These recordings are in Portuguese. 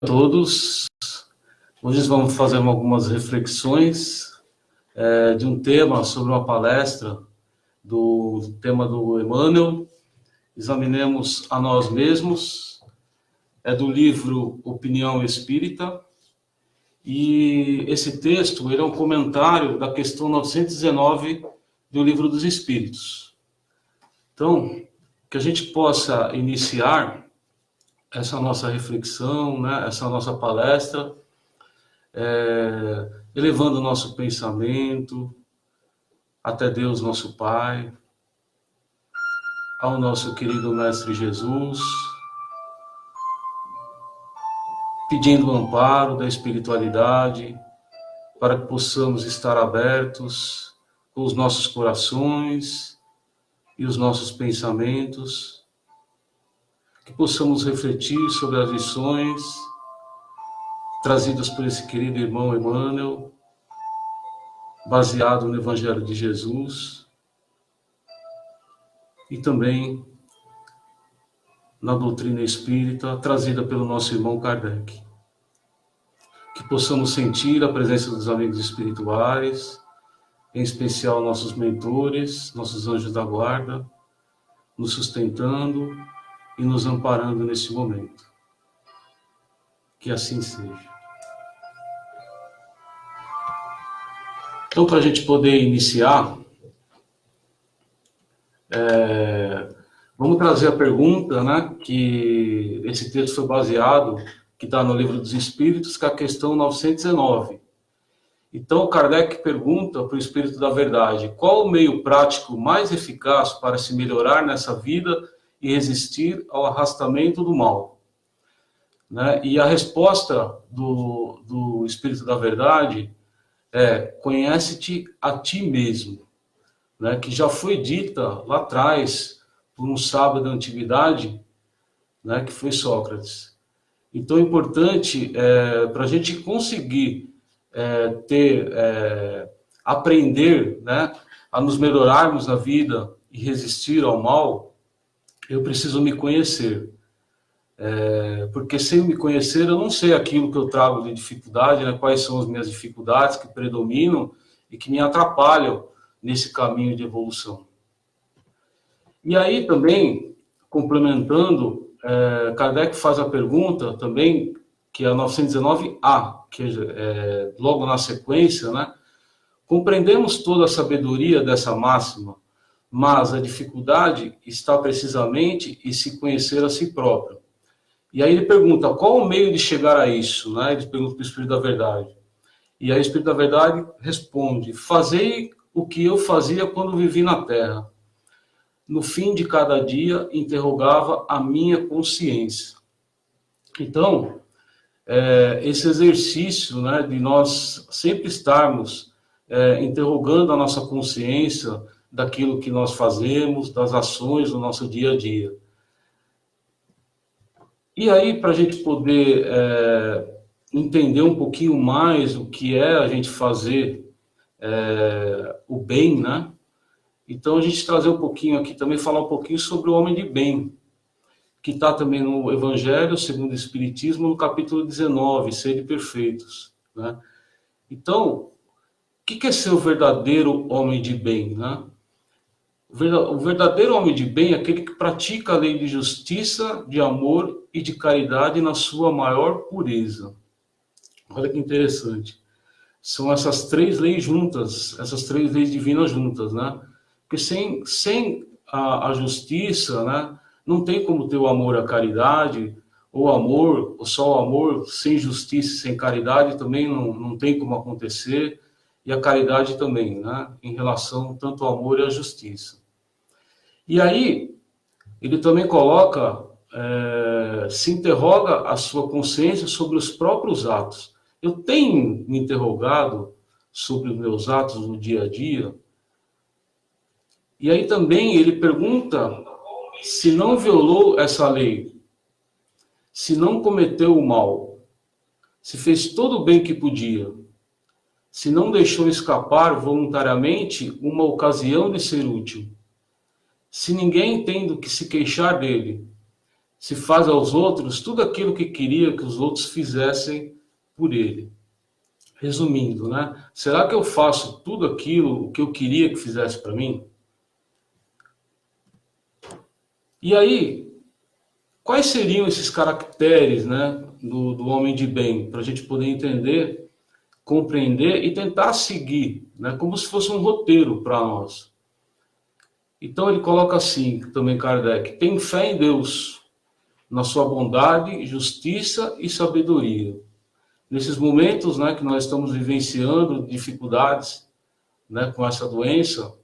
Todos, hoje vamos fazer algumas reflexões de um tema sobre uma palestra do tema do Emmanuel. Examinemos a nós mesmos, é do livro Opinião Espírita, e esse texto ele é um comentário da questão 919 do Livro dos Espíritos. Então, que a gente possa iniciar essa nossa reflexão, né, essa nossa palestra, elevando o nosso pensamento até Deus, nosso Pai, ao nosso querido Mestre Jesus, pedindo o amparo da espiritualidade, para que possamos estar abertos com os nossos corações e os nossos pensamentos, que possamos refletir sobre as lições trazidas por esse querido irmão Emmanuel, baseado no Evangelho de Jesus, e também na doutrina espírita trazida pelo nosso irmão Kardec. Que possamos sentir a presença dos amigos espirituais, em especial nossos mentores, nossos anjos da guarda, nos sustentando e nos amparando nesse momento. Que assim seja. Então, para a gente poder iniciar, vamos trazer a pergunta, né, que esse texto foi baseado, que está no Livro dos Espíritos, que é a questão 919. Então, Kardec pergunta para o Espírito da Verdade: qual o meio prático mais eficaz para se melhorar nessa vida e resistir ao arrastamento do mal? Né? E a resposta do Espírito da Verdade é: conhece-te a ti mesmo, né? Que já foi dita lá atrás por um sábio da antiguidade, né? Que foi Sócrates. Então é importante para a gente conseguir aprender, né? A nos melhorarmos na vida e resistir ao mal, eu preciso me conhecer. Porque sem me conhecer, eu não sei aquilo que eu trago de dificuldade, né? Quais são as minhas dificuldades que predominam e que me atrapalham nesse caminho de evolução. E aí também, complementando, Kardec faz a pergunta também, que é a 919A, que é logo na sequência, né? Compreendemos toda a sabedoria dessa máxima, mas a dificuldade está precisamente em se conhecer a si próprio. E aí ele pergunta: qual o meio de chegar a isso? Né? Ele pergunta para o Espírito da Verdade. E aí o Espírito da Verdade responde: fazei o que eu fazia quando vivi na Terra. No fim de cada dia, interrogava a minha consciência. Então, esse exercício, né, de nós sempre estarmos interrogando a nossa consciência daquilo que nós fazemos, das ações do nosso dia a dia. E aí, para a gente poder entender um pouquinho mais o que é a gente fazer o bem, né? Então, a gente trazer um pouquinho aqui, também falar um pouquinho sobre o homem de bem, que está também no Evangelho segundo o Espiritismo, no capítulo 19, Sede Perfeitos, né? Então, o que é ser o verdadeiro homem de bem, né? O verdadeiro homem de bem é aquele que pratica a lei de justiça, de amor e de caridade na sua maior pureza. Olha que interessante. São essas três leis juntas, essas três leis divinas juntas, né? Porque sem a justiça, né, não tem como ter o amor e a caridade, ou só o amor sem justiça e sem caridade também não tem como acontecer, e a caridade também, né, em relação tanto ao amor e à justiça. E aí, ele também coloca, se interroga a sua consciência sobre os próprios atos. Eu tenho me interrogado sobre os meus atos no dia a dia. E aí também ele pergunta se não violou essa lei, se não cometeu o mal, se fez todo o bem que podia, se não deixou escapar voluntariamente uma ocasião de ser útil, se ninguém tem do que se queixar dele, se faz aos outros tudo aquilo que queria que os outros fizessem por ele. Resumindo, né? Será que eu faço tudo aquilo que eu queria que fizesse para mim? E aí, quais seriam esses caracteres, né, do homem de bem, para a gente poder entender, compreender e tentar seguir, né, como se fosse um roteiro para nós? Então ele coloca assim, também Kardec: tem fé em Deus, na sua bondade, justiça e sabedoria. Nesses momentos, né, que nós estamos vivenciando dificuldades, né, com essa doença,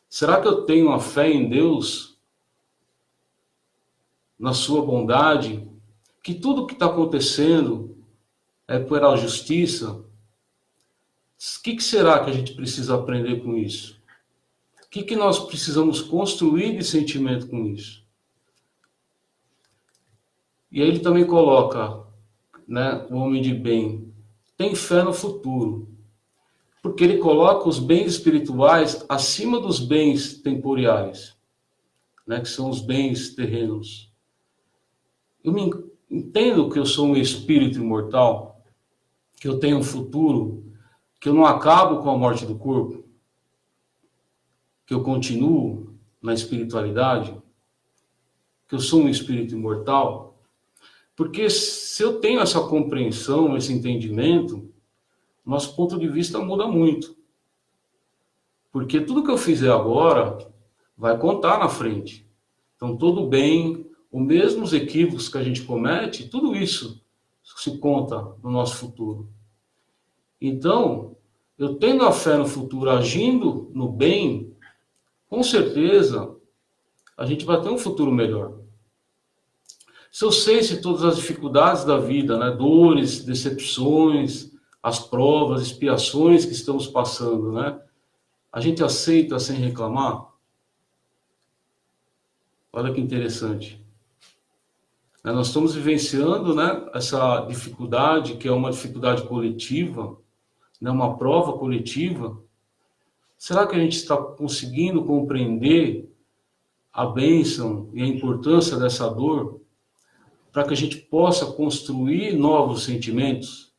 será que eu tenho a fé em Deus, na sua bondade, que tudo que está acontecendo é pela justiça? O que será que a gente precisa aprender com isso? O que nós precisamos construir de sentimento com isso? E aí ele também coloca, né, o homem de bem tem fé no futuro, porque ele coloca os bens espirituais acima dos bens temporais, né, que são os bens terrenos. Eu me entendo que eu sou um espírito imortal, que eu tenho um futuro, que eu não acabo com a morte do corpo, que eu continuo na espiritualidade, que eu sou um espírito imortal. Porque se eu tenho essa compreensão, esse entendimento, nosso ponto de vista muda muito. Porque tudo que eu fizer agora vai contar na frente. Então, todo bem, os mesmos equívocos que a gente comete, tudo isso se conta no nosso futuro. Então, eu tendo a fé no futuro, agindo no bem, com certeza a gente vai ter um futuro melhor. Se eu sei se todas as dificuldades da vida, né, dores, decepções, as provas, expiações que estamos passando, né, a gente aceita sem reclamar? Olha que interessante. Nós estamos vivenciando, né, essa dificuldade, que é uma dificuldade coletiva, né, uma prova coletiva. Será que a gente está conseguindo compreender a bênção e a importância dessa dor, para que a gente possa construir novos sentimentos,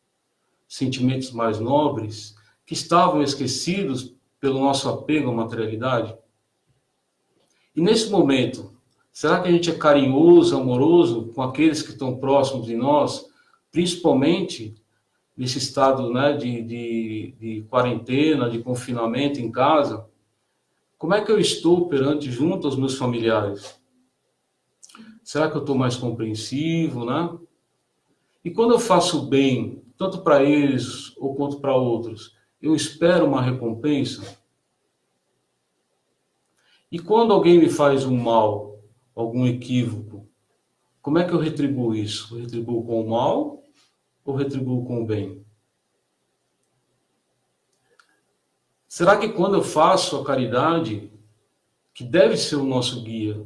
sentimentos mais nobres, que estavam esquecidos pelo nosso apego à materialidade? E nesse momento, será que a gente é carinhoso, amoroso com aqueles que estão próximos de nós, principalmente nesse estado, né, de quarentena, de confinamento em casa? Como é que eu estou perante junto aos meus familiares? Será que eu estou mais compreensivo, né? E quando eu faço bem, tanto para eles ou quanto para outros, eu espero uma recompensa? E quando alguém me faz um mal, algum equívoco, como é que eu retribuo isso? Eu retribuo com o mal ou retribuo com o bem? Será que quando eu faço a caridade, que deve ser o nosso guia,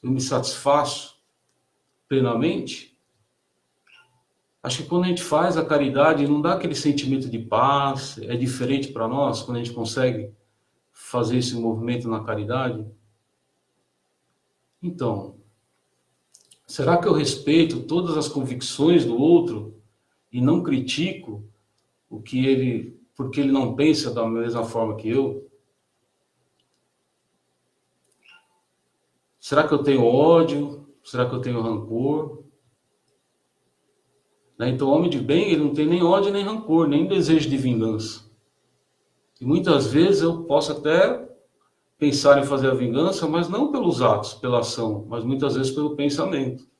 eu me satisfaço plenamente? Acho que quando a gente faz a caridade, não dá aquele sentimento de paz, é diferente para nós, quando a gente consegue fazer esse movimento na caridade? Então, será que eu respeito todas as convicções do outro e não critico o que ele, porque ele não pensa da mesma forma que eu? Será que eu tenho ódio? Será que eu tenho rancor? Então, o homem de bem, ele não tem nem ódio, nem rancor, nem desejo de vingança. E muitas vezes eu posso até pensar em fazer a vingança, mas não pelos atos, pela ação, mas muitas vezes pelo pensamento.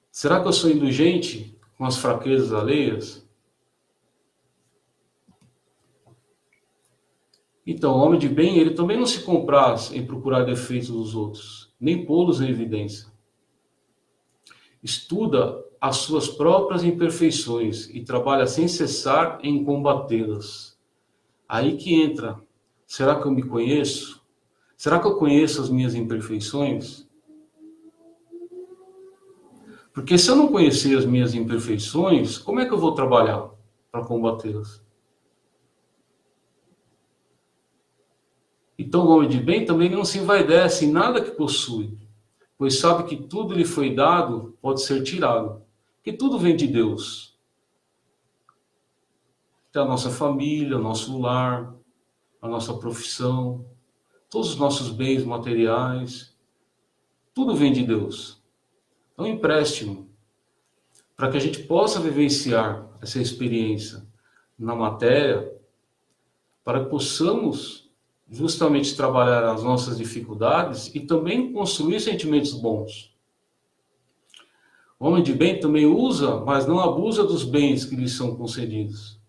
Será que eu sou indulgente com as fraquezas alheias? Então, o homem de bem, ele também não se compraz em procurar defeitos dos outros, nem pô-los em evidência. Estuda as suas próprias imperfeições e trabalha sem cessar em combatê-las. Aí que entra, será que eu me conheço? Será que eu conheço as minhas imperfeições? Porque se eu não conhecer as minhas imperfeições, como é que eu vou trabalhar para combatê-las? Então o homem de bem também não se envaidece em nada que possui. pois sabe que tudo lhe foi dado pode ser tirado, que tudo vem de Deus. Até a nossa família, o nosso lar, a nossa profissão, todos os nossos bens materiais, tudo vem de Deus. É um empréstimo para que a gente possa vivenciar essa experiência na matéria, para que possamos justamente trabalhar as nossas dificuldades e também construir sentimentos bons. O homem de bem também usa, mas não abusa dos bens que lhe são concedidos.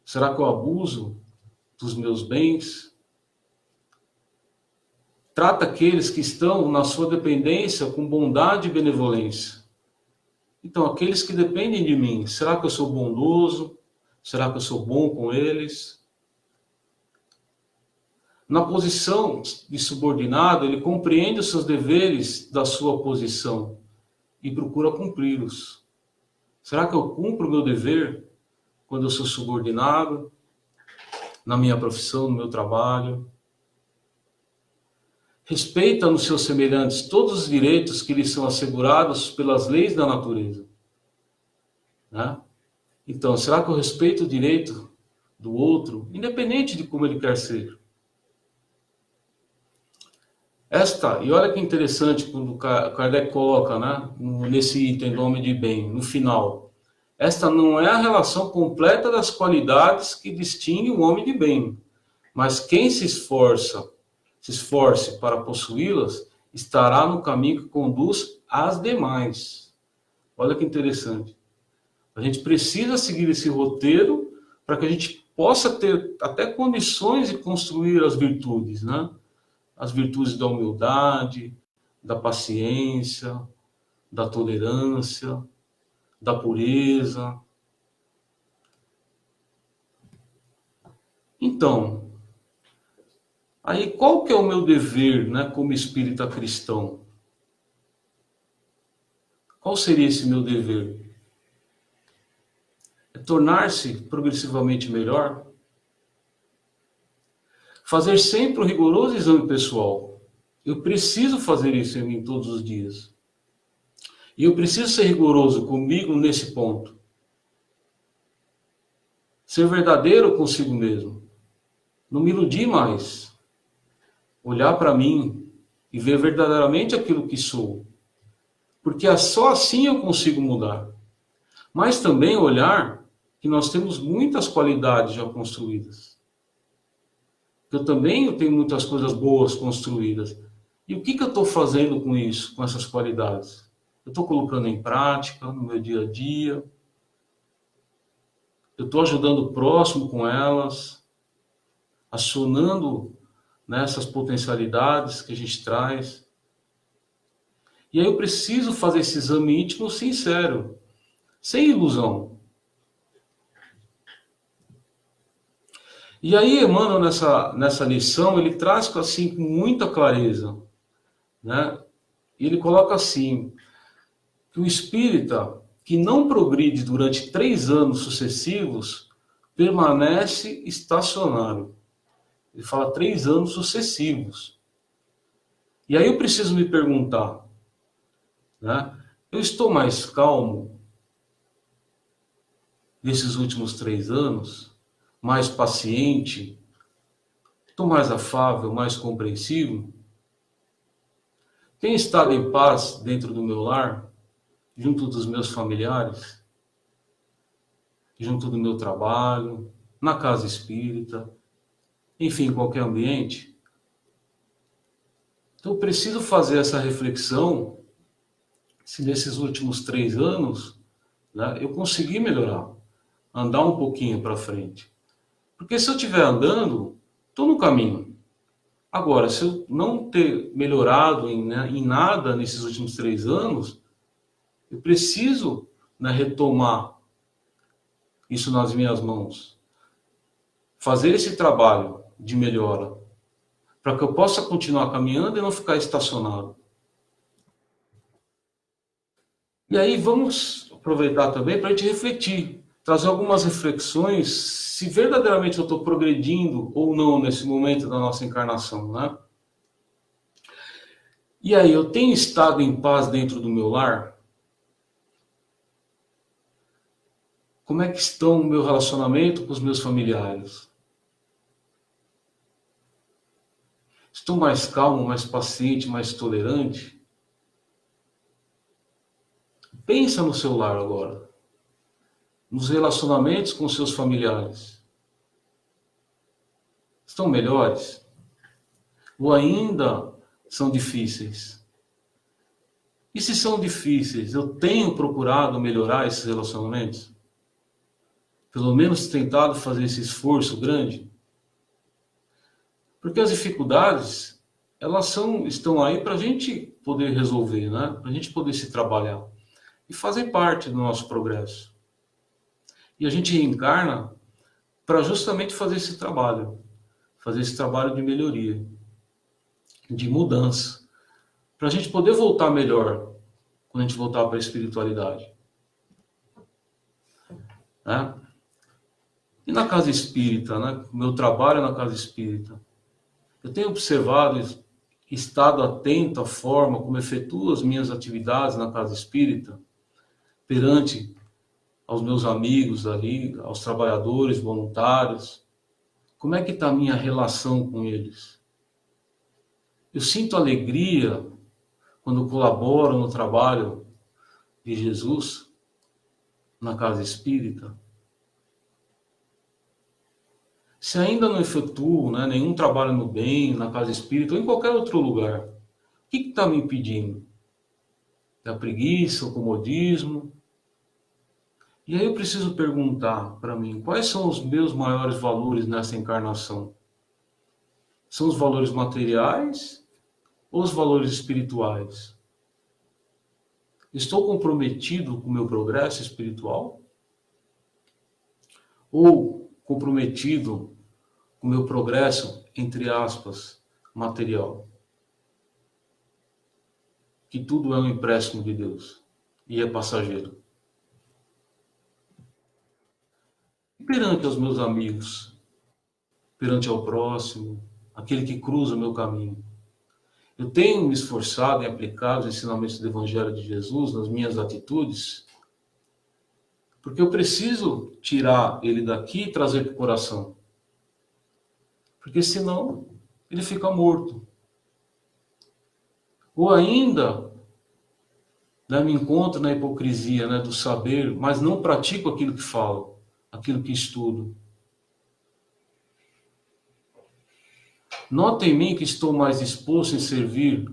Será que eu abuso dos meus bens? Trata aqueles que estão na sua dependência com bondade e benevolência. Então, aqueles que dependem de mim, será que eu sou bondoso? Será que eu sou bom com eles? Na posição de subordinado, ele compreende os seus deveres da sua posição e procura cumpri-los. Será que eu cumpro o meu dever quando eu sou subordinado, na minha profissão, no meu trabalho? Respeita nos seus semelhantes todos os direitos que lhes são assegurados pelas leis da natureza. Né? Então, será que eu respeito o direito do outro, independente de como ele quer ser? E olha que interessante quando Kardec coloca, né, nesse item do homem de bem, no final. Esta não é a relação completa das qualidades que distingue o homem de bem, mas quem se esforce para possuí-las, estará no caminho que conduz às demais. Olha que interessante. A gente precisa seguir esse roteiro para que a gente possa ter até condições de construir as virtudes, né? As virtudes da humildade, da paciência, da tolerância, da pureza. Então, aí qual que é o meu dever, né, como espírita cristão? Qual seria esse meu dever? É tornar-se progressivamente melhor? Fazer sempre um rigoroso exame pessoal. Eu preciso fazer isso em mim todos os dias. E eu preciso ser rigoroso comigo nesse ponto. Ser verdadeiro consigo mesmo. Não me iludir mais. Olhar para mim e ver verdadeiramente aquilo que sou. Porque só assim eu consigo mudar. Mas também olhar que nós temos muitas qualidades já construídas. Eu também tenho muitas coisas boas construídas. E o que eu estou fazendo com isso, com essas qualidades? Eu estou colocando em prática no meu dia a dia. Eu estou ajudando o próximo com elas, acionando nessas potencialidades que a gente traz. E aí eu preciso fazer esse exame íntimo sincero, sem ilusão. E aí Emmanuel, nessa lição, ele traz assim, com muita clareza, né? Ele coloca assim, que o espírita que não progride durante 3 anos sucessivos, permanece estacionário. Ele fala 3 anos sucessivos. E aí eu preciso me perguntar, né? Eu estou mais calmo nesses últimos 3 anos? Mais paciente? Estou mais afável, mais compreensivo? Tenho estado em paz dentro do meu lar, junto dos meus familiares, junto do meu trabalho, na casa espírita, enfim, em qualquer ambiente? Então eu preciso fazer essa reflexão, se nesses últimos 3 anos, né, eu consegui melhorar, andar um pouquinho para frente. Porque se eu estiver andando, estou no caminho. Agora, se eu não ter melhorado em nada nesses últimos 3 anos, eu preciso, né, retomar isso nas minhas mãos. Fazer esse trabalho de melhora, para que eu possa continuar caminhando e não ficar estacionado. E aí vamos aproveitar também para a gente refletir, trazer algumas reflexões, se verdadeiramente eu estou progredindo ou não nesse momento da nossa encarnação, né? E aí, eu tenho estado em paz dentro do meu lar? Como é que estão o meu relacionamento com os meus familiares? Estou mais calmo, mais paciente, mais tolerante? Pensa no seu lar agora, nos relacionamentos com seus familiares. Estão melhores? Ou ainda são difíceis? E se são difíceis, eu tenho procurado melhorar esses relacionamentos? Pelo menos tentado fazer esse esforço grande? Porque as dificuldades, estão aí para a gente poder resolver, né? Para a gente poder se trabalhar. E fazer parte do nosso progresso. E a gente reencarna para justamente fazer esse trabalho de melhoria, de mudança, para a gente poder voltar melhor quando a gente voltar para a espiritualidade. Né? E na casa espírita, né? O meu trabalho na casa espírita, eu tenho observado, estado atento à forma como efetuo as minhas atividades na casa espírita, perante aos meus amigos ali, aos trabalhadores voluntários. Como é que está a minha relação com eles? Eu sinto alegria quando colaboro no trabalho de Jesus na casa espírita. Se ainda não efetuo, né, nenhum trabalho no bem, na casa espírita ou em qualquer outro lugar, o que está me impedindo? É a preguiça, o comodismo? E aí eu preciso perguntar para mim, quais são os meus maiores valores nessa encarnação? São os valores materiais ou os valores espirituais? Estou comprometido com o meu progresso espiritual? Ou comprometido com o meu progresso, entre aspas, material? Que tudo é um empréstimo de Deus e é passageiro. E perante aos meus amigos, perante ao próximo, aquele que cruza o meu caminho, eu tenho me esforçado em aplicar os ensinamentos do Evangelho de Jesus nas minhas atitudes, porque eu preciso tirar ele daqui e trazer para o coração. Porque senão ele fica morto. Ou ainda, né, me encontro na hipocrisia, né, do saber, mas não pratico aquilo que falo, aquilo que estudo. Nota em mim que estou mais disposto em servir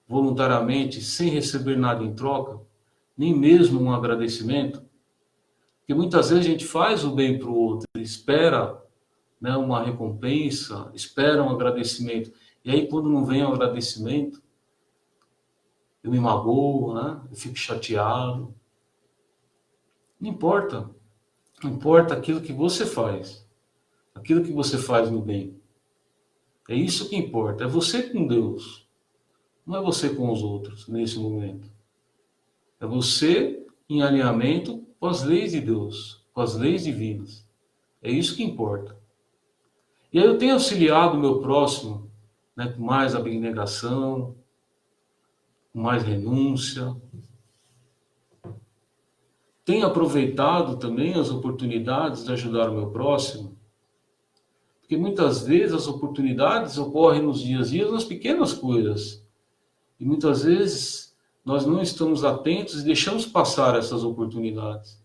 voluntariamente, sem receber nada em troca, nem mesmo um agradecimento. Porque muitas vezes a gente faz o bem para o outro, espera, né, uma recompensa, espera um agradecimento. E aí quando não vem o agradecimento, eu me magoo, né, eu fico chateado. Não importa. Não importa aquilo que você faz. Aquilo que você faz no bem. É isso que importa. É você com Deus. Não é você com os outros nesse momento. É você em alinhamento com as leis de Deus, com as leis divinas. É isso que importa. E aí eu tenho auxiliado o meu próximo, né, com mais abnegação, com mais renúncia. Tenho aproveitado também as oportunidades de ajudar o meu próximo. Porque muitas vezes as oportunidades ocorrem nos dias a dia nas pequenas coisas. E muitas vezes nós não estamos atentos e deixamos passar essas oportunidades.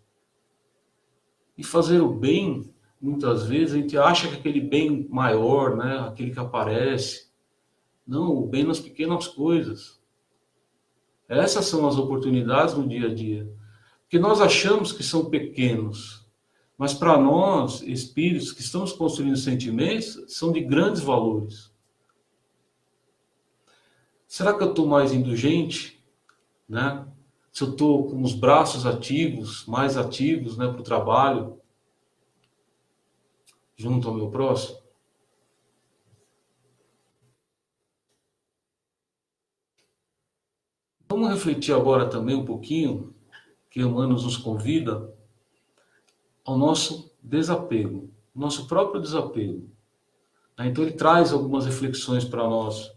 E fazer o bem, muitas vezes, a gente acha que aquele bem maior, né, aquele que aparece. Não, o bem nas pequenas coisas. Essas são as oportunidades no dia a dia. Porque nós achamos que são pequenos. Mas para nós, espíritos que estamos construindo sentimentos, são de grandes valores. Será que eu estou mais indulgente, né? Se eu estou com os braços ativos, mais ativos, né, para o trabalho, junto ao meu próximo? Vamos refletir agora também um pouquinho, que Emmanuel nos convida, ao nosso desapego, nosso próprio desapego. Então ele traz algumas reflexões para nós,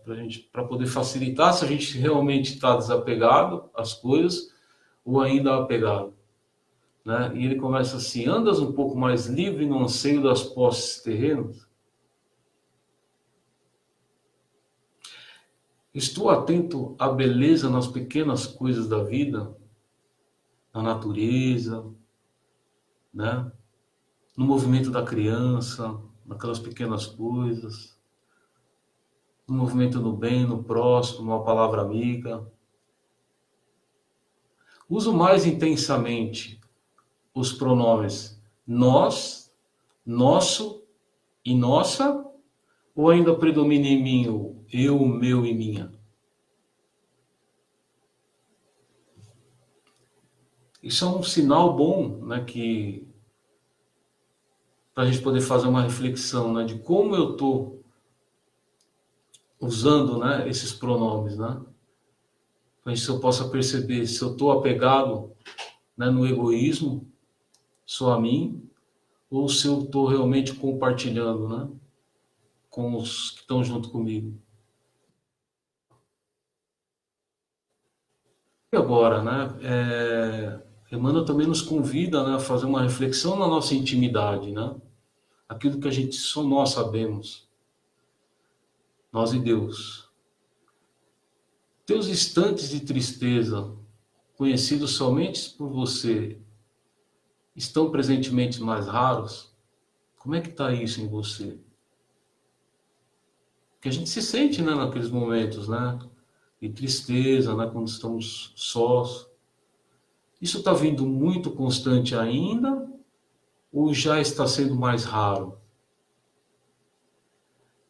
para poder facilitar se a gente realmente está desapegado às coisas ou ainda apegado. Né? E ele começa assim: andas um pouco mais livre no anseio das posses terrenas? Estou atento à beleza nas pequenas coisas da vida, na natureza, né? No movimento da criança, naquelas pequenas coisas, no movimento no bem, no próximo, numa palavra amiga. Uso mais intensamente os pronomes nós, nosso e nossa, ou ainda predomina em mim o eu, meu e minha? Isso é um sinal bom, né, que para a gente poder fazer uma reflexão, né, de como eu estou usando, né, esses pronomes, né? Para que eu possa perceber se eu estou apegado, né, no egoísmo, só a mim, ou se eu estou realmente compartilhando, né, com os que estão junto comigo. E agora, né, Emmanuel também nos convida, né, a fazer uma reflexão na nossa intimidade, né? Aquilo que a gente só nós sabemos, nós e Deus. Teus instantes de tristeza, conhecidos somente por você, estão presentemente mais raros? Como é que está isso em você? Porque a gente se sente, né, naqueles momentos, né, de tristeza, né, quando estamos sós. Isso está vindo muito constante ainda ou já está sendo mais raro?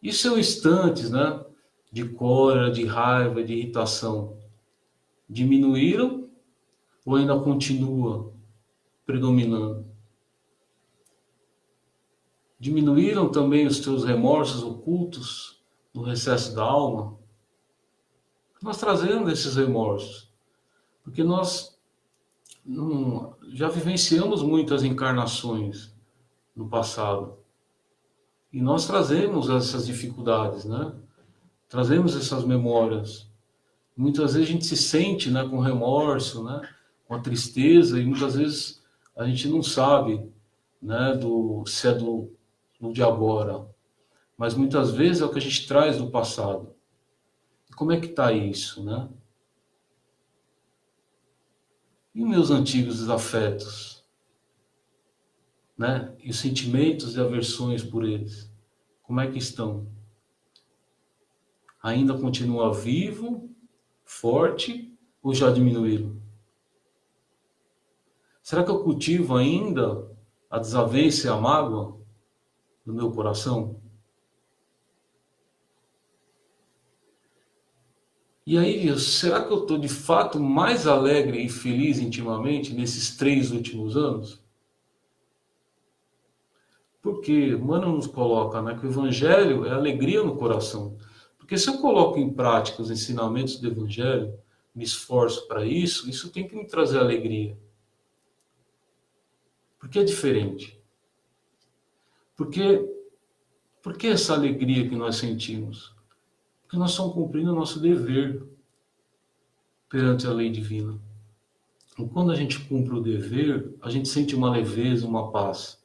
E são instantes, né, de cólera, de raiva, de irritação, diminuíram ou ainda continua predominando? Diminuíram também os teus remorsos ocultos no recesso da alma? Nós trazemos esses remorsos, porque nós já vivenciamos muitas encarnações no passado. E nós trazemos essas dificuldades, né? Trazemos essas memórias. Muitas vezes a gente se sente, né, com remorso, né, com a tristeza, e muitas vezes a gente não sabe, né, se é do de agora. Mas muitas vezes é o que a gente traz do passado. E como é que está isso, né? E meus antigos desafetos, né? E os sentimentos e aversões por eles, como é que estão? Ainda continua vivo, forte, ou já diminuíram? Será que eu cultivo ainda a desavença e a mágoa no meu coração? E aí, será que eu estou de fato mais alegre e feliz intimamente nesses 3 últimos anos? Porque Mano nos coloca, né, que o Evangelho é alegria no coração. Porque se eu coloco em prática os ensinamentos do Evangelho, me esforço para isso, isso tem que me trazer alegria. Porque é diferente. Porque, por que essa alegria que nós sentimos? Porque nós estamos cumprindo o nosso dever perante a lei divina. E quando a gente cumpre o dever, a gente sente uma leveza, uma paz.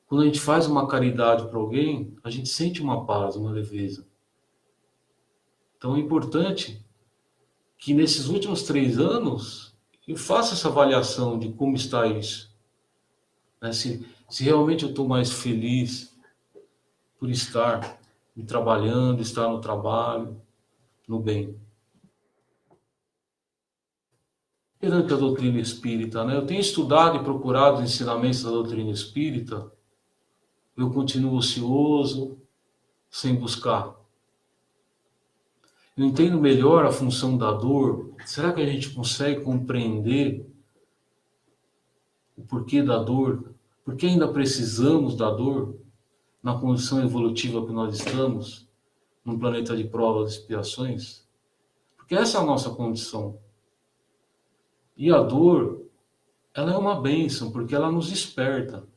Quando a gente faz uma caridade para alguém, a gente sente uma paz, uma leveza. Então é importante que nesses últimos 3 anos eu faça essa avaliação de como está isso. Né? Se realmente eu estou mais feliz por estar me trabalhando, estar no trabalho, no bem. Perante a doutrina espírita, né? Eu tenho estudado e procurado os ensinamentos da doutrina espírita, eu continuo ocioso, sem buscar. Eu entendo melhor a função da dor. Será que a gente consegue compreender o porquê da dor? Por que ainda precisamos da dor na condição evolutiva que nós estamos, num planeta de provas e expiações? Porque essa é a nossa condição. E a dor, ela é uma bênção, porque ela nos desperta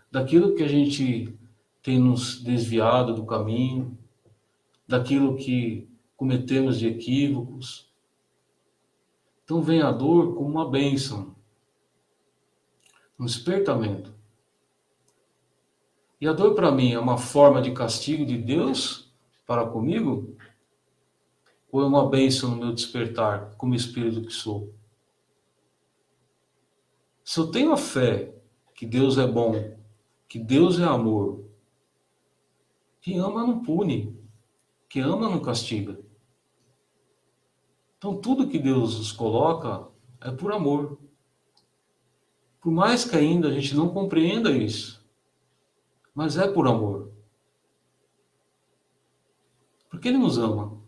daquilo que a gente tem nos desviado do caminho, daquilo que cometemos de equívocos. Então vem a dor como uma bênção, um despertamento. E a dor para mim é uma forma de castigo de Deus para comigo? Ou é uma bênção no meu despertar, como espírito que sou? Se eu tenho a fé que Deus é bom, que Deus é amor, quem ama não pune, quem ama não castiga. Então tudo que Deus nos coloca é por amor. Por mais que ainda a gente não compreenda isso, mas é por amor. Porque Ele nos ama,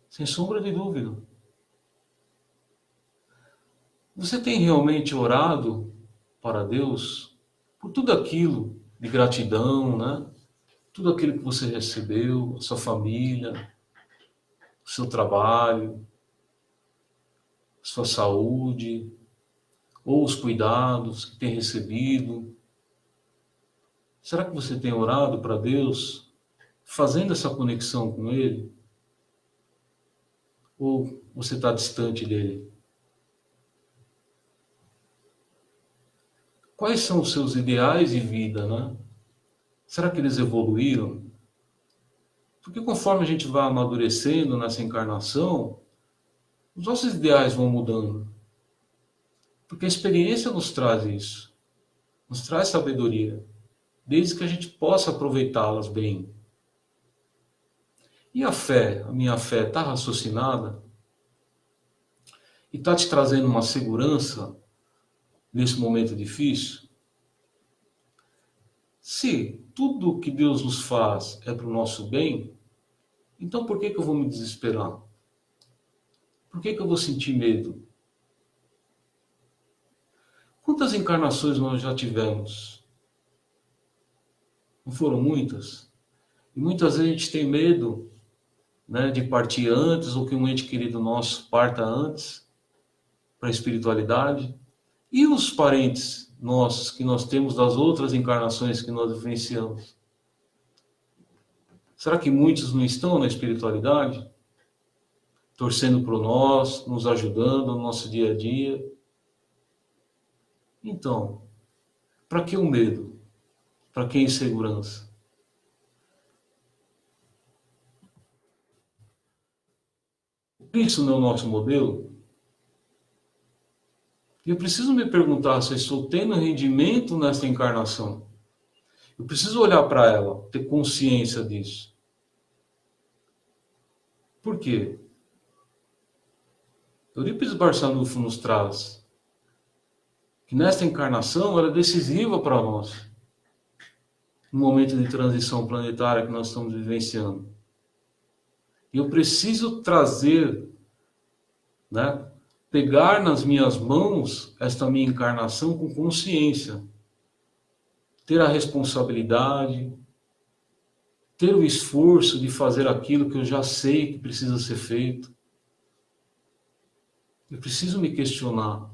sem sombra de dúvida. Você tem realmente orado para Deus por tudo aquilo de gratidão, né? Tudo aquilo que você recebeu, a sua família, o seu trabalho, a sua saúde, ou os cuidados que tem recebido. Será que você tem orado para Deus, fazendo essa conexão com Ele? Ou você está distante dele? Quais são os seus ideais de vida, né? Será que eles evoluíram? Porque conforme a gente vai amadurecendo nessa encarnação, os nossos ideais vão mudando. Porque a experiência nos traz isso, nos traz sabedoria, desde que a gente possa aproveitá-las bem. E a fé, a minha fé, está raciocinada? E está te trazendo uma segurança nesse momento difícil? Se tudo que Deus nos faz é para o nosso bem, então por que eu vou me desesperar? Por que eu vou sentir medo? Quantas encarnações nós já tivemos? Não foram muitas? E muitas vezes a gente tem medo, né, de partir antes, ou que um ente querido nosso parta antes para a espiritualidade. E os parentes nossos que nós temos das outras encarnações que nós vivenciamos? Será que muitos não estão na espiritualidade? Torcendo por nós, nos ajudando no nosso dia a dia? Então, para que o medo? Para que a insegurança? Cristo não é o nosso modelo? E eu preciso me perguntar se eu estou tendo rendimento nesta encarnação. Eu preciso olhar para ela, ter consciência disso. Por quê? Eurípides Barçanufo nos traz que nesta encarnação ela é decisiva para nós, no momento de transição planetária que nós estamos vivenciando. E eu preciso trazer, né, pegar nas minhas mãos esta minha encarnação com consciência, ter a responsabilidade, ter o esforço de fazer aquilo que eu já sei que precisa ser feito. Eu preciso me questionar.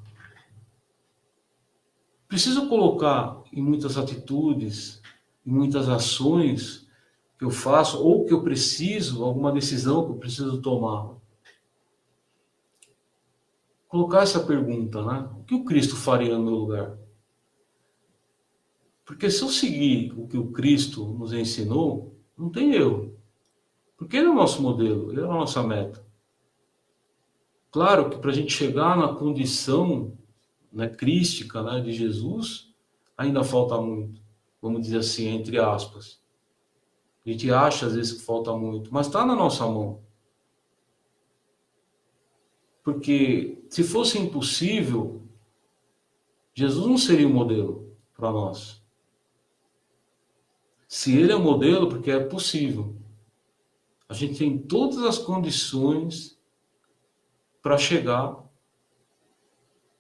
Preciso colocar em muitas atitudes, em muitas ações que eu faço, ou que eu preciso, alguma decisão que eu preciso tomar. Colocar essa pergunta, né? O que o Cristo faria no meu lugar? Porque se eu seguir o que o Cristo nos ensinou, não tem erro. Porque Ele é o nosso modelo, Ele é a nossa meta. Claro que para a gente chegar na condição, né, crística, né, de Jesus, ainda falta muito. Vamos dizer assim, entre aspas. A gente acha às vezes que falta muito, mas está na nossa mão. Porque se fosse impossível, Jesus não seria o modelo para nós. Se Ele é o modelo, porque é possível. A gente tem todas as condições para chegar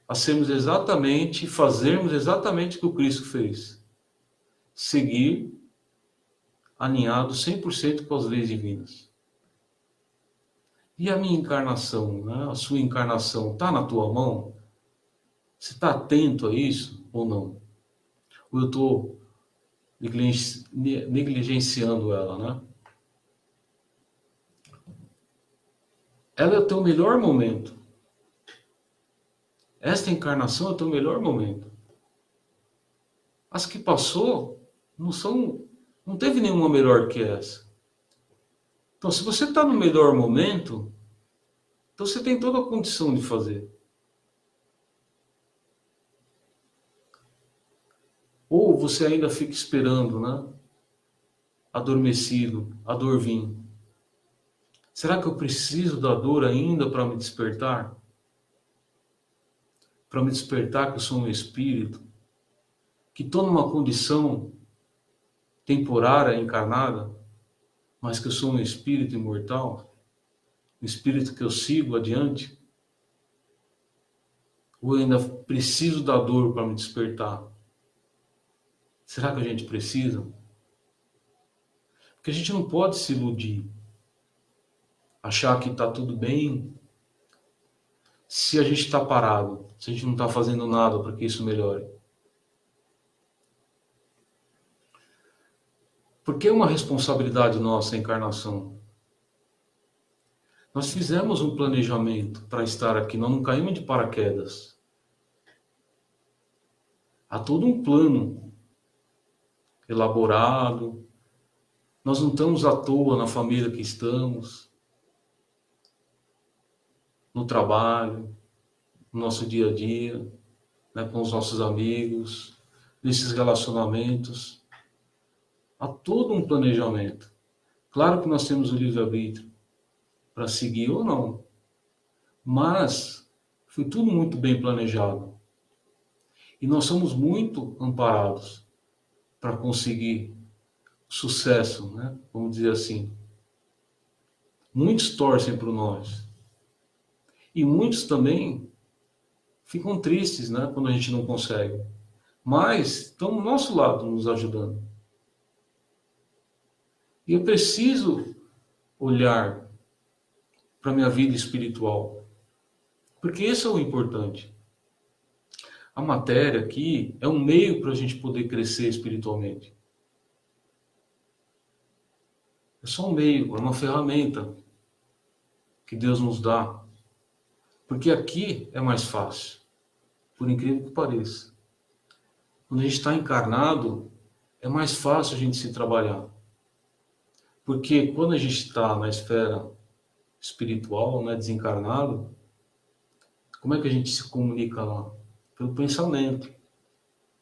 a sermos exatamente, fazermos exatamente o que o Cristo fez. Seguir alinhado 100% com as leis divinas. E a minha encarnação, né? A sua encarnação, está na tua mão? Você está atento a isso ou não? Ou eu estou negligenciando ela, né? Ela é o teu melhor momento. Esta encarnação é o teu melhor momento. As que passou não teve nenhuma melhor que essa. Então, se você está no melhor momento, então você tem toda a condição de fazer. Ou você ainda fica esperando, né? Adormecido, a dor vir. Será que eu preciso da dor ainda para me despertar? Para me despertar que eu sou um espírito, que estou numa condição temporária, encarnada, mas que eu sou um espírito imortal, um espírito que eu sigo adiante? Ou eu ainda preciso da dor para me despertar? Será que a gente precisa? Porque a gente não pode se iludir, achar que está tudo bem, se a gente está parado, se a gente não está fazendo nada para que isso melhore. Porque é uma responsabilidade nossa a encarnação. Nós fizemos um planejamento para estar aqui, nós não caímos de paraquedas. Há todo um plano elaborado. Nós não estamos à toa na família que estamos, no trabalho, no nosso dia a dia, né, com os nossos amigos, nesses relacionamentos. Há todo um planejamento. Claro que nós temos o livre-arbítrio para seguir ou não, mas foi tudo muito bem planejado. E nós somos muito amparados para conseguir sucesso, né? Vamos dizer assim. Muitos torcem por nós. E muitos também ficam tristes, né, quando a gente não consegue. Mas estão do nosso lado nos ajudando. E eu preciso olhar para a minha vida espiritual. Porque esse é o importante. A matéria aqui é um meio para a gente poder crescer espiritualmente. É só um meio, é uma ferramenta que Deus nos dá. Porque aqui é mais fácil, por incrível que pareça. Quando a gente está encarnado, é mais fácil a gente se trabalhar. Porque quando a gente está na esfera espiritual, né, desencarnado, como é que a gente se comunica lá? Pelo pensamento.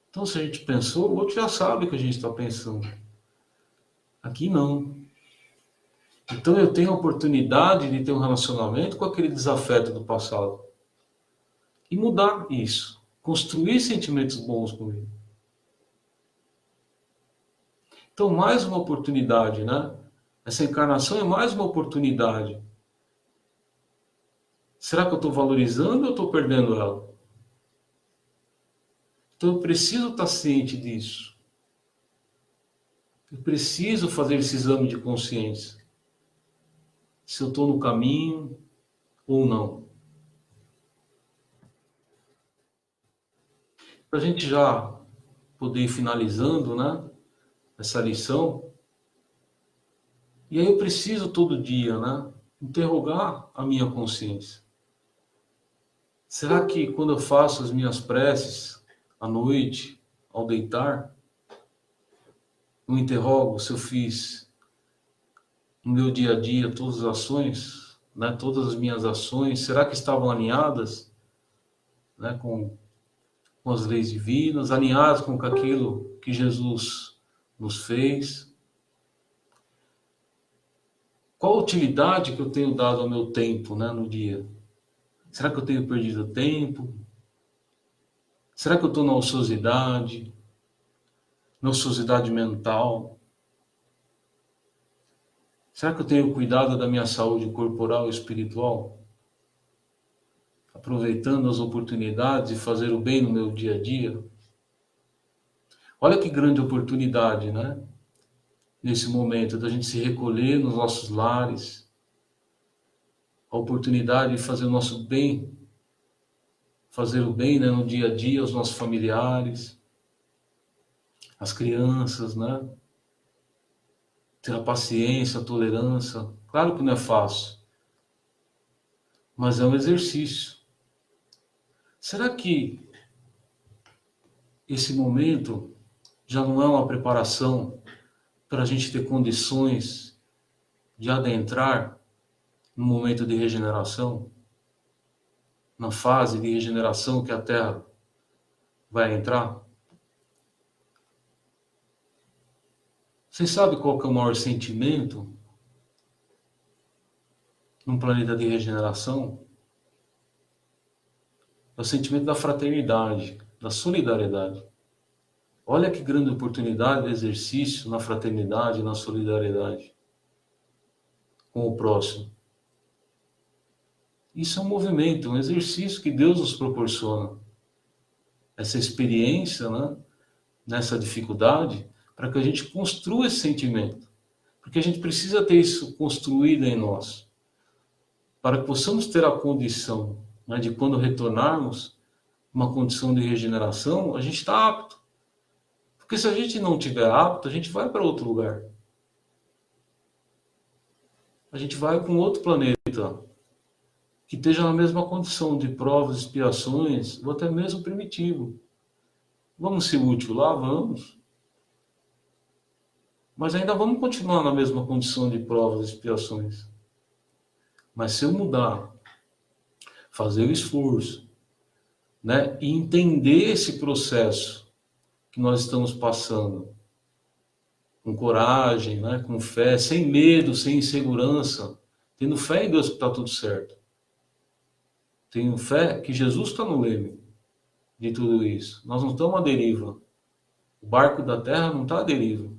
Então, se a gente pensou, o outro já sabe o que a gente está pensando. Aqui não. Então, eu tenho a oportunidade de ter um relacionamento com aquele desafeto do passado. E mudar isso. Construir sentimentos bons comigo. Então, mais uma oportunidade, né? Essa encarnação é mais uma oportunidade. Será que eu estou valorizando ou eu estou perdendo ela? Então eu preciso estar ciente disso. Eu preciso fazer esse exame de consciência. Se eu estou no caminho ou não. Para a gente já poder ir finalizando, né, essa lição. E aí eu preciso todo dia, né, interrogar a minha consciência. Será que quando eu faço as minhas preces à noite, ao deitar, eu interrogo se eu fiz no meu dia a dia todas as ações, né, todas as minhas ações, será que estavam alinhadas, né, com as leis divinas, alinhadas com aquilo que Jesus nos fez? Qual a utilidade que eu tenho dado ao meu tempo, né, no dia? Será que eu tenho perdido tempo? Será que eu estou na ociosidade mental? Será que eu tenho cuidado da minha saúde corporal e espiritual? Aproveitando as oportunidades de fazer o bem no meu dia a dia? Olha que grande oportunidade, né? Nesse momento da gente se recolher nos nossos lares, a oportunidade de fazer o nosso bem, fazer o bem, né, no dia a dia aos nossos familiares, as crianças, né? Ter a paciência, a tolerância. Claro que não é fácil, mas é um exercício. Será que esse momento já não é uma preparação para a gente ter condições de adentrar no momento de regeneração, na fase de regeneração que a Terra vai entrar? Vocês sabem qual que é o maior sentimento num planeta de regeneração? É o sentimento da fraternidade, da solidariedade. Olha que grande oportunidade de exercício na fraternidade e na solidariedade com o próximo. Isso é um movimento, um exercício que Deus nos proporciona. Essa experiência, né, nessa dificuldade, para que a gente construa esse sentimento. Porque a gente precisa ter isso construído em nós. Para que possamos ter a condição, né, de quando retornarmos, uma condição de regeneração, a gente está apto. Porque se a gente não estiver apto, a gente vai para outro lugar. A gente vai para um outro planeta que esteja na mesma condição de provas, expiações, ou até mesmo primitivo. Vamos ser útil lá? Vamos. Mas ainda vamos continuar na mesma condição de provas e expiações. Mas se eu mudar, fazer o esforço, né, e entender esse processo que nós estamos passando, com coragem, né, com fé, sem medo, sem insegurança, tendo fé em Deus que está tudo certo. Tenho fé que Jesus está no leme de tudo isso. Nós não estamos à deriva. O barco da terra não está à deriva.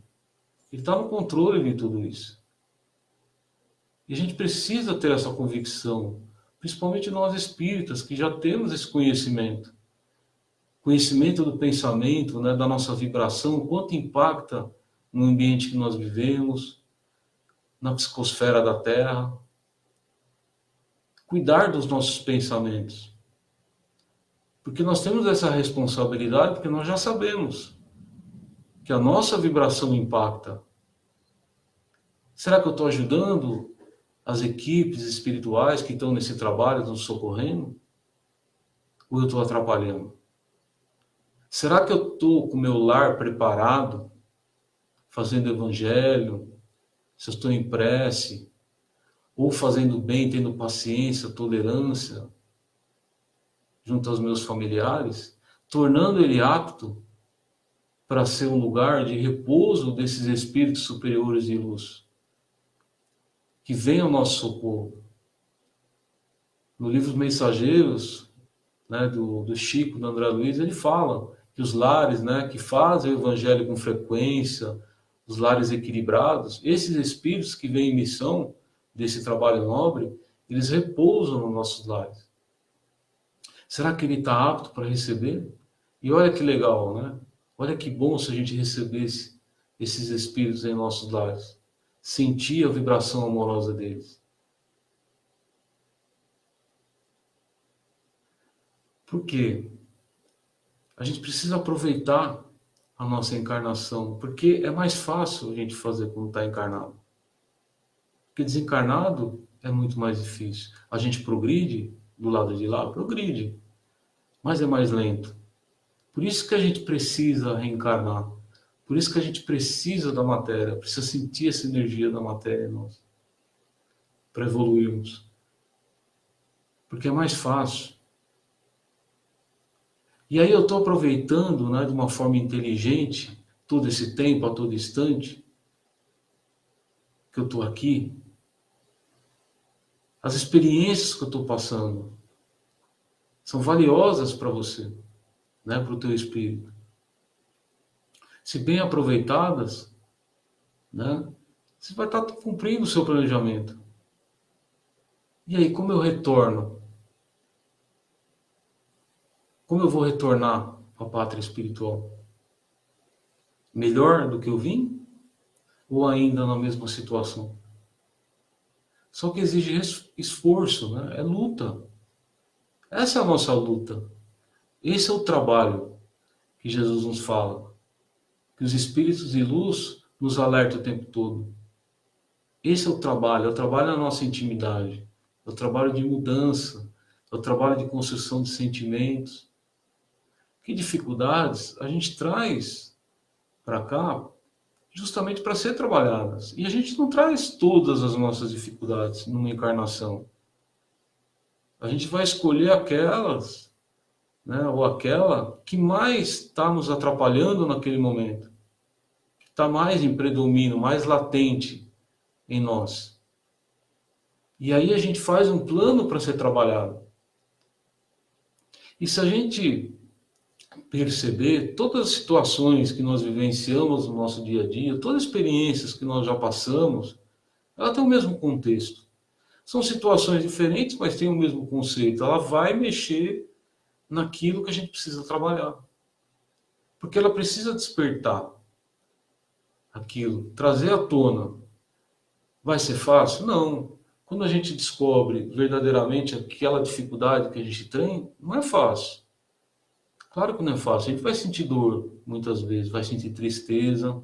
Ele está no controle de tudo isso. E a gente precisa ter essa convicção, principalmente nós espíritas, que já temos esse conhecimento. Conhecimento do pensamento, né, da nossa vibração, quanto impacta no ambiente que nós vivemos, na psicosfera da Terra. Cuidar dos nossos pensamentos. Porque nós temos essa responsabilidade, porque nós já sabemos que a nossa vibração impacta. Será que eu estou ajudando as equipes espirituais que estão nesse trabalho, nos socorrendo? Ou eu estou atrapalhando? Será que eu estou com o meu lar preparado, fazendo evangelho, se eu estou em prece, ou fazendo bem, tendo paciência, tolerância, junto aos meus familiares, tornando ele apto para ser um lugar de repouso desses espíritos superiores de luz, que vêm ao nosso socorro. No livro Mensageiros, né, do Chico, do André Luiz, ele fala que os lares, né, que fazem o evangelho com frequência, os lares equilibrados, esses espíritos que vêm em missão desse trabalho nobre, eles repousam nos nossos lares. Será que ele está apto para receber? E olha que legal, né? Olha que bom se a gente recebesse esses espíritos em nossos lares. Sentir a vibração amorosa deles. Por quê? A gente precisa aproveitar a nossa encarnação, porque é mais fácil a gente fazer quando está encarnado. Porque desencarnado é muito mais difícil. A gente progride do lado de lá, progride, mas é mais lento. Por isso que a gente precisa reencarnar. Por isso que a gente precisa da matéria, precisa sentir essa energia da matéria em nós, para evoluirmos. Porque é mais fácil. E aí eu estou aproveitando, né, de uma forma inteligente, todo esse tempo, a todo instante, que eu estou aqui, as experiências que eu estou passando são valiosas para você, né, para o teu espírito. Se bem aproveitadas, né, você vai estar cumprindo o seu planejamento. E aí, como eu retorno? Como eu vou retornar à pátria espiritual? Melhor do que eu vim? Ou ainda na mesma situação? Só que exige esforço, né? É luta. Essa é a nossa luta. Esse é o trabalho que Jesus nos fala. que os espíritos de luz nos alertam o tempo todo. Esse é o trabalho na nossa intimidade, é o trabalho de mudança, é o trabalho de construção de sentimentos. Que dificuldades a gente traz para cá justamente para ser trabalhadas. E a gente não traz todas as nossas dificuldades numa encarnação. A gente vai escolher aquelas, né, ou aquela que mais está nos atrapalhando naquele momento, que está mais em predomínio, mais latente em nós. E aí a gente faz um plano para ser trabalhado. E se a gente perceber todas as situações que nós vivenciamos no nosso dia a dia, todas as experiências que nós já passamos, ela tem o mesmo contexto. São situações diferentes, mas tem o mesmo conceito. Ela vai mexer naquilo que a gente precisa trabalhar. Porque ela precisa despertar aquilo, trazer à tona. Vai ser fácil? Não. Quando a gente descobre verdadeiramente aquela dificuldade que a gente tem, não é fácil. Claro que não é fácil. A gente vai sentir dor muitas vezes, vai sentir tristeza.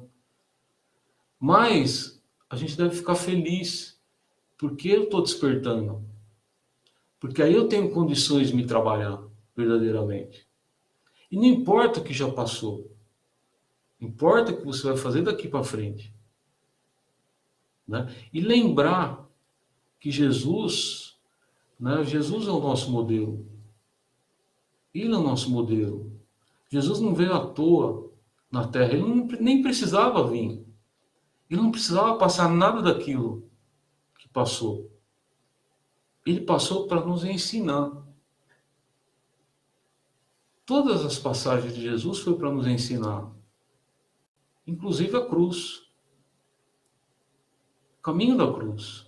Mas a gente deve ficar feliz. Porque eu estou despertando. Porque aí eu tenho condições de me trabalhar verdadeiramente. E não importa o que já passou. Importa o que você vai fazer daqui para frente. Né? E lembrar que Jesus, né, Jesus é o nosso modelo. Ele é o nosso modelo. Jesus não veio à toa na Terra. Ele nem precisava vir. Ele não precisava passar nada daquilo que passou. Ele passou para nos ensinar. Todas as passagens de Jesus foi para nos ensinar. Inclusive a cruz. O caminho da cruz.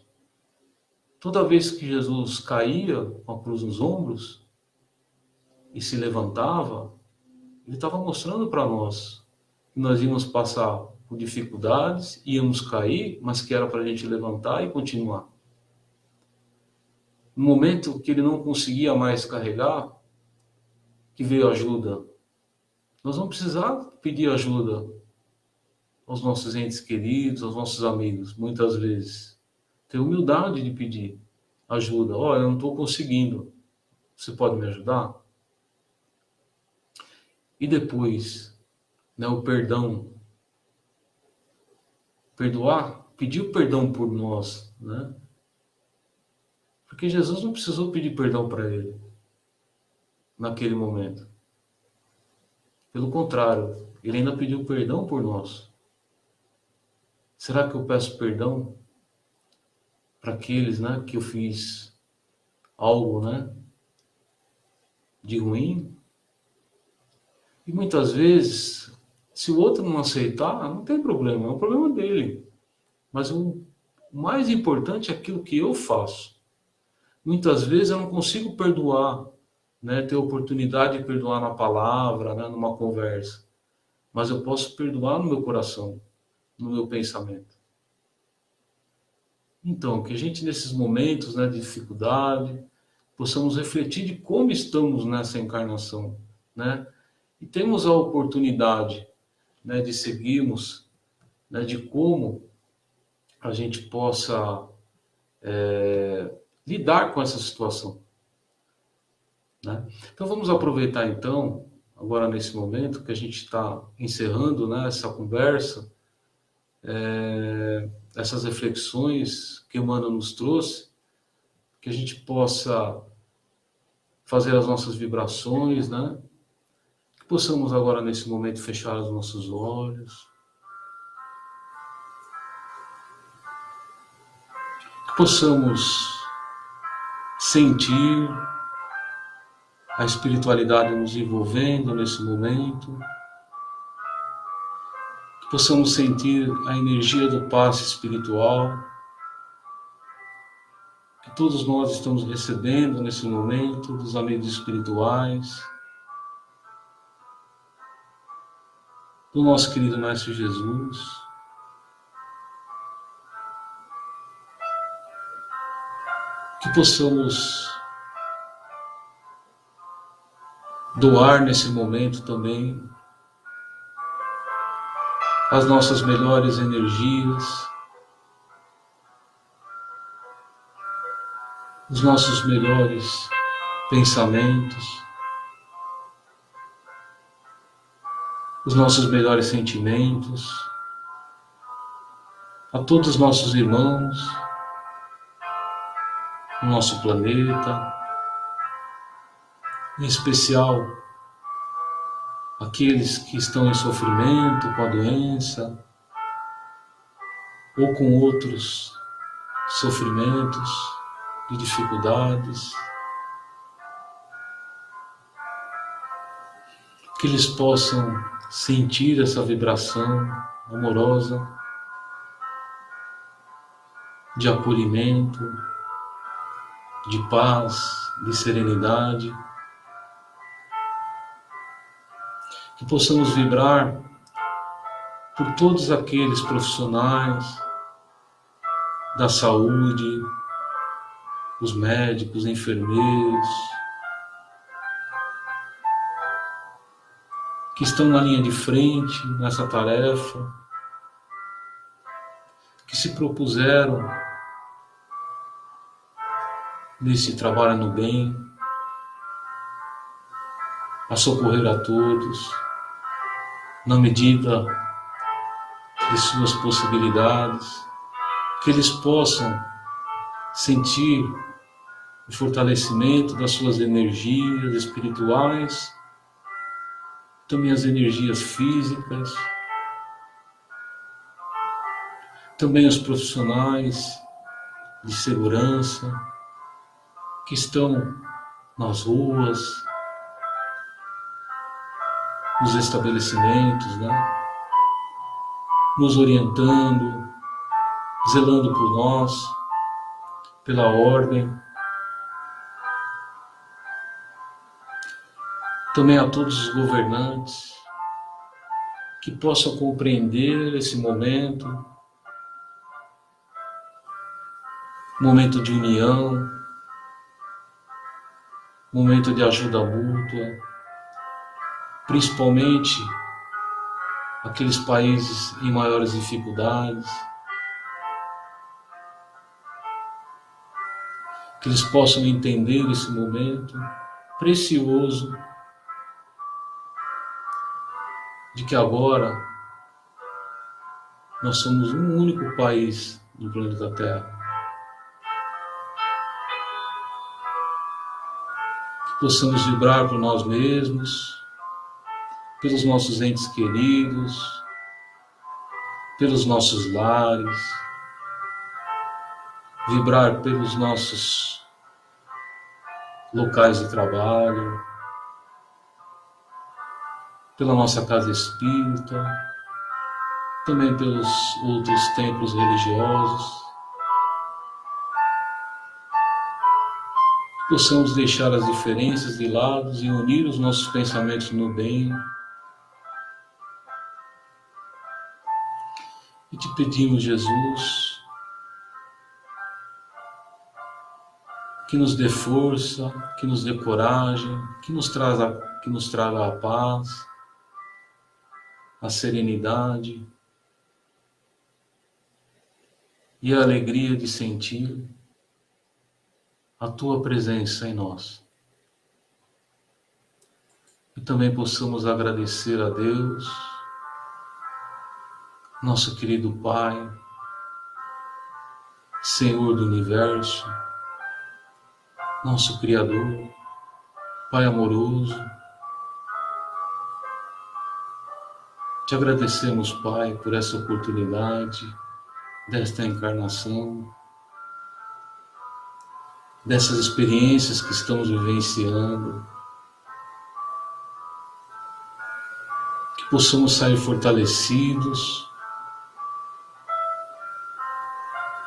Toda vez que Jesus caía com a cruz nos ombros e se levantava, ele estava mostrando para nós que nós íamos passar por dificuldades, íamos cair, mas que era para a gente levantar e continuar. No momento que ele não conseguia mais carregar, que veio ajuda. Nós vamos precisar pedir ajuda aos nossos entes queridos, aos nossos amigos, muitas vezes. Ter humildade de pedir ajuda. Olha, eu não estou conseguindo. Você pode me ajudar? E depois, né, o perdão. Perdoar, pedir o perdão por nós, né? Porque Jesus não precisou pedir perdão para ele naquele momento. Pelo contrário, ele ainda pediu perdão por nós. Será que eu peço perdão para aqueles, né, que eu fiz algo, né, de ruim? E muitas vezes, se o outro não aceitar, não tem problema, é um problema dele. Mas o mais importante é aquilo que eu faço. Muitas vezes eu não consigo perdoar, né, ter oportunidade de perdoar na palavra, né, numa conversa. Mas eu posso perdoar no meu coração, no meu pensamento. Então, que a gente nesses momentos, né, de dificuldade, possamos refletir de como estamos nessa encarnação, né? E temos a oportunidade, né, de seguirmos, né, de como a gente possa lidar com essa situação, né? Então vamos aproveitar então, agora nesse momento que a gente está encerrando, né, essa conversa, essas reflexões que Emmanuel nos trouxe, que a gente possa fazer as nossas vibrações, né? Que possamos agora nesse momento fechar os nossos olhos, que possamos sentir a espiritualidade nos envolvendo nesse momento, que possamos sentir a energia do passe espiritual, que todos nós estamos recebendo nesse momento dos amigos espirituais, do nosso querido Mestre Jesus. Que possamos doar nesse momento também as nossas melhores energias, os nossos melhores pensamentos, os nossos melhores sentimentos, a todos os nossos irmãos, no nosso planeta, em especial aqueles que estão em sofrimento com a doença ou com outros sofrimentos de dificuldades, que eles possam sentir essa vibração amorosa de acolhimento, de paz, de serenidade, que possamos vibrar por todos aqueles profissionais da saúde, os médicos, enfermeiros, que estão na linha de frente nessa tarefa, que se propuseram nesse trabalho no bem, a socorrer a todos, na medida de suas possibilidades, que eles possam sentir o fortalecimento das suas energias espirituais, também as energias físicas, também os profissionais de segurança que estão nas ruas, nos estabelecimentos, nos orientando, zelando por nós, pela ordem. Também a todos os governantes que possam compreender esse momento de união, momento de ajuda mútua, principalmente aqueles países em maiores dificuldades, que eles possam entender esse momento precioso de que agora nós somos um único país no planeta Terra. Que possamos vibrar por nós mesmos, pelos nossos entes queridos, pelos nossos lares, vibrar pelos nossos locais de trabalho, pela nossa casa espírita, também pelos outros templos religiosos. Possamos deixar as diferenças de lado e unir os nossos pensamentos no bem. E te pedimos, Jesus, que nos dê força, que nos dê coragem, que nos traga a paz, a serenidade e a alegria de sentir a Tua presença em nós. E também possamos agradecer a Deus, nosso querido Pai, Senhor do Universo, nosso Criador, Pai amoroso. Te agradecemos, Pai, por essa oportunidade, desta encarnação, dessas experiências que estamos vivenciando, que possamos sair fortalecidos,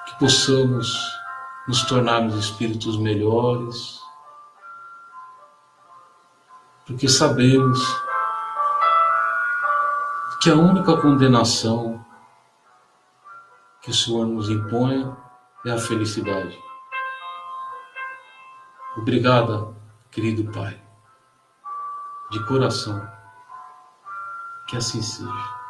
que possamos nos tornarmos espíritos melhores, porque sabemos que a única condenação que o Senhor nos impõe é a felicidade. Obrigada, querido Pai, de coração, que assim seja.